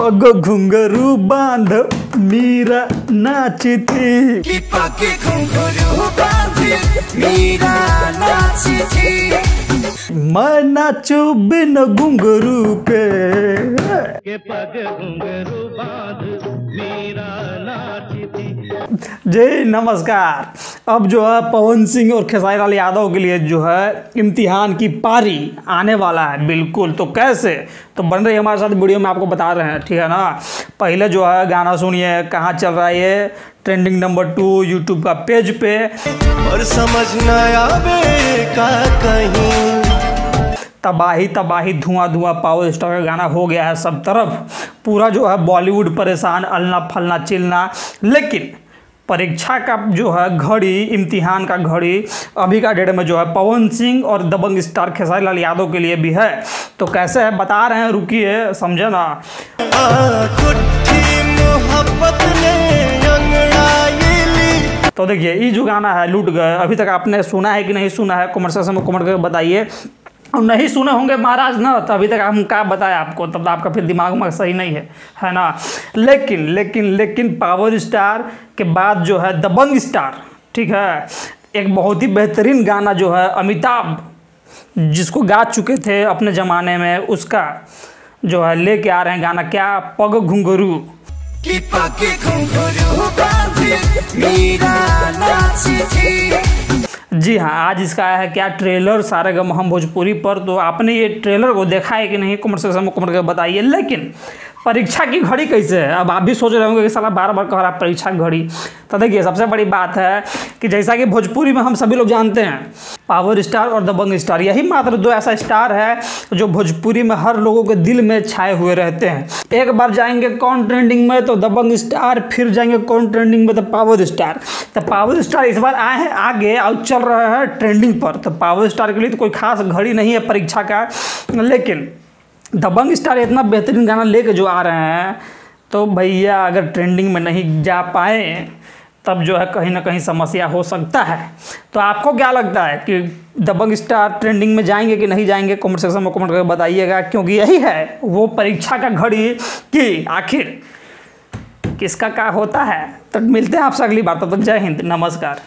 पग घुंघरू बांध मीरा नाची थी कि पग घुंघरू बांध मीरा नाची थी। मैं नाचू बिन घुंघरू के पग घुंघरू बांध मीरा नाची थी। जी नमस्कार। अब जो है पवन सिंह और खेसारी लाल यादव के लिए जो है इम्तिहान की पारी आने वाला है बिल्कुल। तो कैसे तो बन रही है हमारे साथ वीडियो में आपको बता रहे हैं, ठीक है ना। पहले जो है गाना सुनिए, कहाँ चल रहा है ये, ट्रेंडिंग नंबर 2 यूट्यूब का पेज पे। और समझ न आवे का कहीं तबाही तबाही धुआं धुआं पावर स्टार का गाना हो गया है सब तरफ। पूरा जो है बॉलीवुड परेशान, अलना फलना चिलना। लेकिन परीक्षा का जो है घड़ी, इम्तिहान का घड़ी अभी का डेट में जो है पवन सिंह और दबंग स्टार खेसारी लाल यादव के लिए भी है। तो कैसे है बता रहे हैं, रुकिए समझे ना। तो देखिए ये जो गाना है लूट गए, अभी तक आपने सुना है कि नहीं सुना है, कमेंट सेक्शन में कमेंट करके बताइए। और नहीं सुने होंगे महाराज ना, तो अभी तक हम क्या बताएं आपको, तब तो आपका फिर दिमाग में सही नहीं है ना। लेकिन पावर स्टार के बाद जो है दबंग स्टार, ठीक है, एक बहुत ही बेहतरीन गाना जो है अमिताभ जिसको गा चुके थे अपने ज़माने में, उसका जो है लेके आ रहे हैं गाना, क्या, पग घुंघरू। कि पग घुंघरू बांध मीरा नाची थी। जी हाँ, आज इसका आया है क्या ट्रेलर सारेगामा भोजपुरी पर। तो आपने ये ट्रेलर को देखा है कि नहीं, कमेंट सेक्शन में कमेंट करके बताइए। लेकिन परीक्षा की घड़ी कैसे है, अब आप भी सोच रहे होंगे कि साला बार बार कह रहा है परीक्षा की घड़ी। तो देखिए सबसे बड़ी बात है कि जैसा कि भोजपुरी में हम सभी लोग जानते हैं, पावर स्टार और दबंग स्टार यही मात्र दो ऐसा स्टार है जो भोजपुरी में हर लोगों के दिल में छाए हुए रहते हैं। एक बार जाएंगे कौन ट्रेंडिंग में तो दबंग स्टार, फिर जाएंगे कौन ट्रेंडिंग में तो पावर स्टार। तो पावर स्टार इस बार आए हैं आगे और चल रहे हैं ट्रेंडिंग पर। तो पावर स्टार के लिए तो कोई खास घड़ी नहीं है परीक्षा का, लेकिन दबंग स्टार इतना बेहतरीन गाना लेके जो आ रहे हैं, तो भैया अगर ट्रेंडिंग में नहीं जा पाए तब जो है कहीं ना कहीं समस्या हो सकता है। तो आपको क्या लगता है कि दबंग स्टार ट्रेंडिंग में जाएंगे कि नहीं जाएंगे, कमेंट सेक्शन में कमेंट करके बताइएगा। क्योंकि यही है वो परीक्षा का घड़ी कि आखिर किसका क्या होता है। तो मिलते हैं आपसे अगली बार, तब तक जय हिंद, नमस्कार।